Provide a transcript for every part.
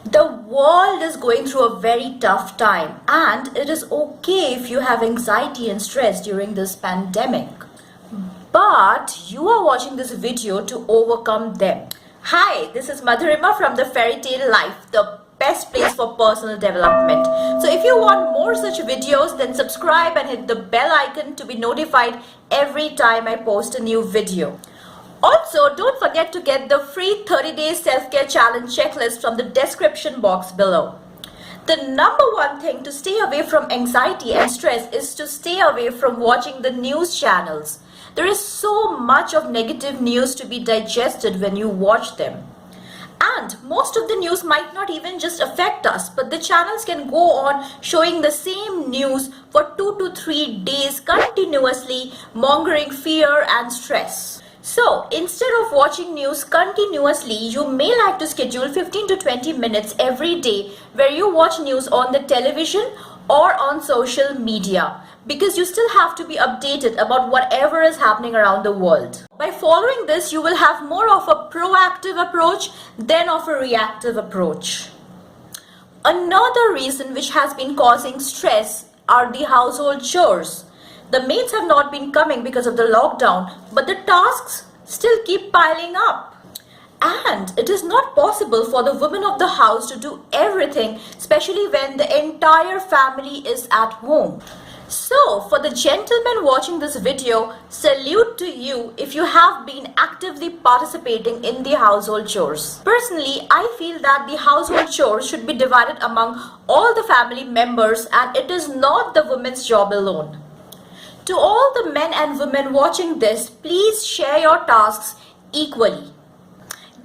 The world is going through a very tough time, and it is okay if you have anxiety and stress during this pandemic. But you are watching this video to overcome them. Hi, this is Madhurima from the Fairy Tale Life, the best place for personal development. So if you want more such videos, then subscribe and hit the bell icon to be notified every time I post a new video. Also, don't forget to get the free 30-day self-care challenge checklist from the description box below. The number one thing to stay away from anxiety and stress is to stay away from watching the news channels. There is so much of negative news to be digested when you watch them. And most of the news might not even just affect us, but the channels can go on showing the same news for 2 to 3 days continuously, mongering fear and stress. So, instead of watching news continuously, you may like to schedule 15 to 20 minutes every day where you watch news on the television or on social media, because you still have to be updated about whatever is happening around the world. By following this, you will have more of a proactive approach than of a reactive approach. Another reason which has been causing stress are the household chores. The maids have not been coming because of the lockdown, but the tasks still keep piling up. And it is not possible for the woman of the house to do everything, especially when the entire family is at home. So, for the gentlemen watching this video, salute to you if you have been actively participating in the household chores. Personally, I feel that the household chores should be divided among all the family members, and it is not the woman's job alone. To all the men and women watching this, please share your tasks equally.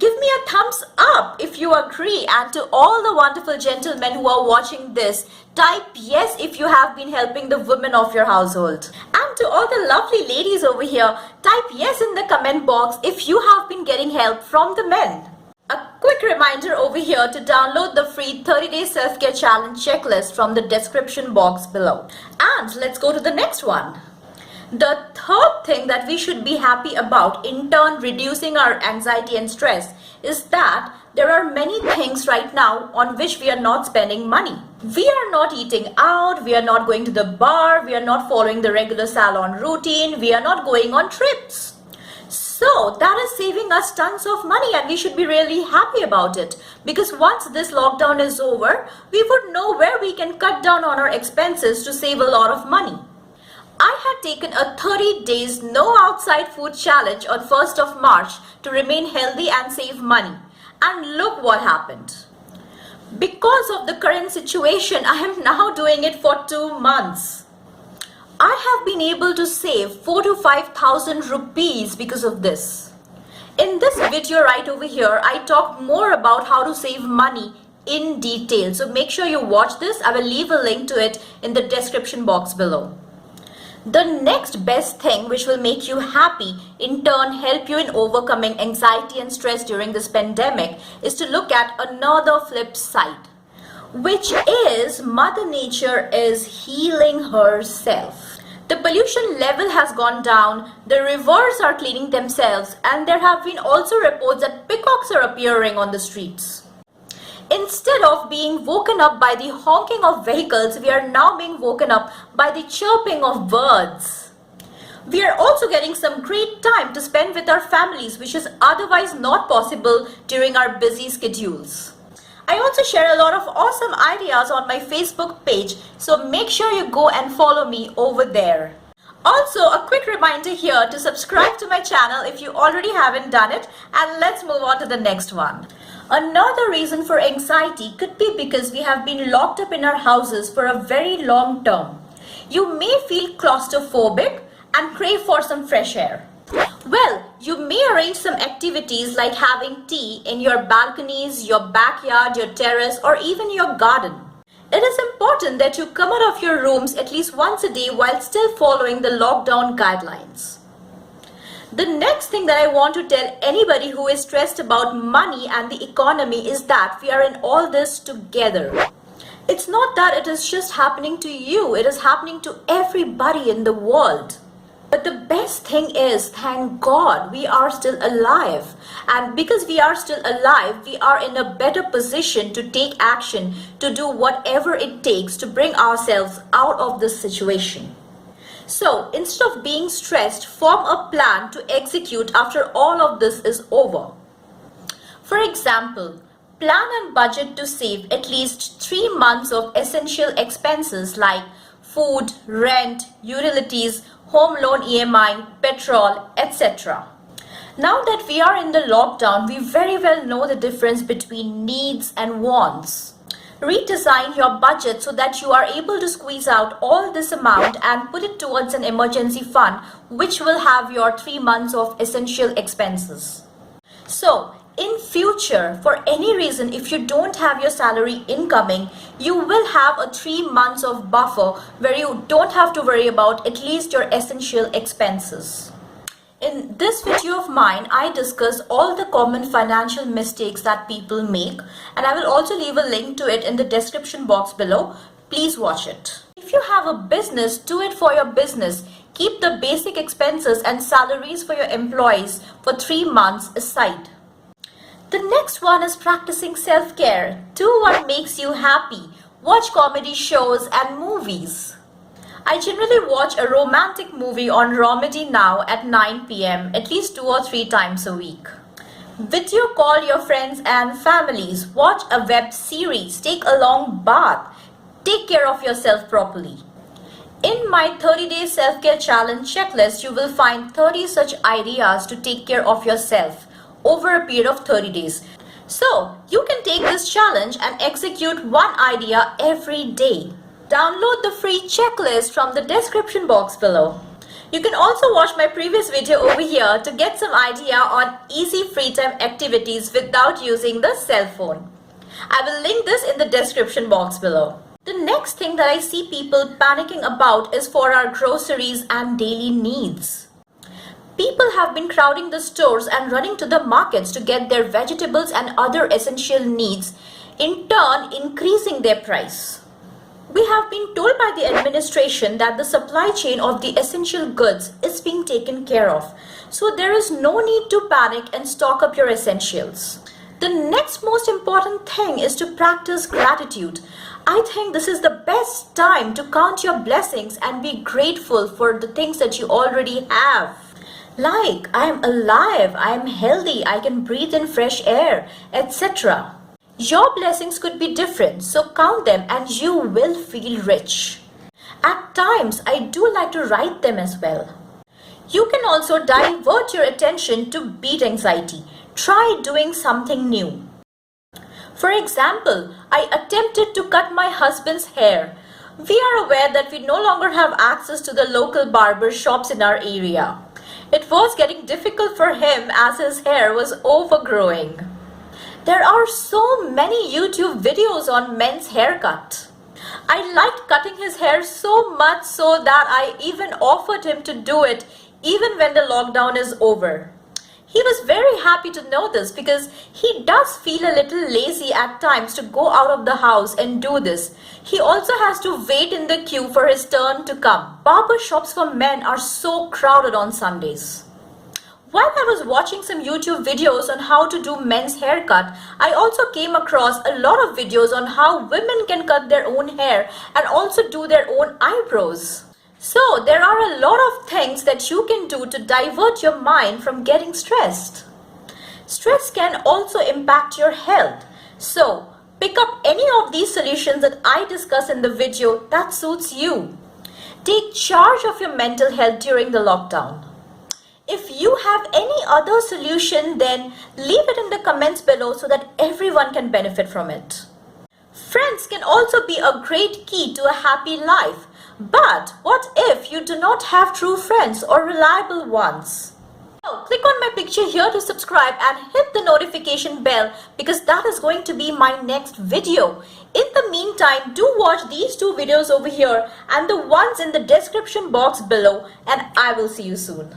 Give me a thumbs up if you agree, and to all the wonderful gentlemen who are watching this, type yes if you have been helping the women of your household. And to all the lovely ladies over here, type yes in the comment box if you have been getting help from the men. A quick reminder over here to download the free 30-day self-care challenge checklist from the description box below. And let's go to the next one. The third thing that we should be happy about, in turn reducing our anxiety and stress, is that there are many things right now on which we are not spending money. We are not eating out, we are not going to the bar, we are not following the regular salon routine, we are not going on trips. So that is saving us tons of money, and we should be really happy about it, because once this lockdown is over, we would know where we can cut down on our expenses to save a lot of money. I had taken a 30 days no outside food challenge on 1st of March to remain healthy and save money. And look what happened. Because of the current situation, I am now doing it for 2 months. I have been able to save 4 to 5,000 rupees because of this. In this video right over here, I talk more about how to save money in detail. So make sure you watch this. I will leave a link to it in the description box below. The next best thing which will make you happy, in turn help you in overcoming anxiety and stress during this pandemic, is to look at another flip side, which is Mother Nature is healing herself. The pollution level has gone down, the rivers are cleaning themselves, and there have been also reports that peacocks are appearing on the streets. Instead of being woken up by the honking of vehicles, we are now being woken up by the chirping of birds. We are also getting some great time to spend with our families, which is otherwise not possible during our busy schedules. I also share a lot of awesome ideas on my Facebook page, so make sure you go and follow me over there. Also, a quick reminder here to subscribe to my channel if you already haven't done it, and let's move on to the next one. Another reason for anxiety could be because we have been locked up in our houses for a very long term. You may feel claustrophobic and crave for some fresh air. Well, you may arrange some activities like having tea in your balconies, your backyard, your terrace, or even your garden. It is important that you come out of your rooms at least once a day while still following the lockdown guidelines. The next thing that I want to tell anybody who is stressed about money and the economy is that we are in all this together. It's not that it is just happening to you, it is happening to everybody in the world. But the best thing is, thank God, we are still alive. And because we are still alive, we are in a better position to take action, to do whatever it takes to bring ourselves out of this situation. So instead of being stressed, form a plan to execute after all of this is over. For example, plan and budget to save at least 3 months of essential expenses like food, rent, utilities, home loan EMI, petrol, etc. Now that we are in the lockdown, we very well know the difference between needs and wants. Redesign your budget so that you are able to squeeze out all this amount and put it towards an emergency fund which will have your 3 months of essential expenses. So, in future, for any reason, if you don't have your salary incoming, you will have a 3 months of buffer where you don't have to worry about at least your essential expenses. In this video of mine, I discuss all the common financial mistakes that people make, and I will also leave a link to it in the description box below. Please watch it. If you have a business, do it for your business. Keep the basic expenses and salaries for your employees for 3 months aside. The next one is practicing self-care. Do what makes you happy. Watch comedy shows and movies. I generally watch a romantic movie on Romedy Now at 9 p.m. at least 2 or 3 times a week. Video call your friends and families. Watch a web series. Take a long bath. Take care of yourself properly. In my 30-day self-care challenge checklist, you will find 30 such ideas to take care of yourself over a period of 30 days. So, you can take this challenge and execute one idea every day. Download the free checklist from the description box below. You can also watch my previous video over here to get some idea on easy free time activities without using the cell phone. I will link this in the description box below. The next thing that I see people panicking about is for our groceries and daily needs. People have been crowding the stores and running to the markets to get their vegetables and other essential needs, in turn increasing their price. We have been told by the administration that the supply chain of the essential goods is being taken care of, so there is no need to panic and stock up your essentials. The next most important thing is to practice gratitude. I think this is the best time to count your blessings and be grateful for the things that you already have. Like, I am alive, I am healthy, I can breathe in fresh air, etc. Your blessings could be different, so count them and you will feel rich. At times, I do like to write them as well. You can also divert your attention to beat anxiety. Try doing something new. For example, I attempted to cut my husband's hair. We are aware that we no longer have access to the local barber shops in our area. It was getting difficult for him as his hair was overgrowing. There are so many YouTube videos on men's haircut. I liked cutting his hair so much so that I even offered him to do it even when the lockdown is over. He was very happy to know this because he does feel a little lazy at times to go out of the house and do this. He also has to wait in the queue for his turn to come. Barber shops for men are so crowded on Sundays. While I was watching some YouTube videos on how to do men's haircut, I also came across a lot of videos on how women can cut their own hair and also do their own eyebrows. So there are a lot of things that you can do to divert your mind from getting stressed. Stress can also impact your health. So pick up any of these solutions that I discuss in the video that suits you. Take charge of your mental health during the lockdown. If you have any other solution, then leave it in the comments below so that everyone can benefit from it. Friends can also be a great key to a happy life. But what if you do not have true friends or reliable ones? So click on my picture here to subscribe and hit the notification bell because that is going to be my next video. In the meantime, do watch these 2 videos over here and the ones in the description box below, and I will see you soon.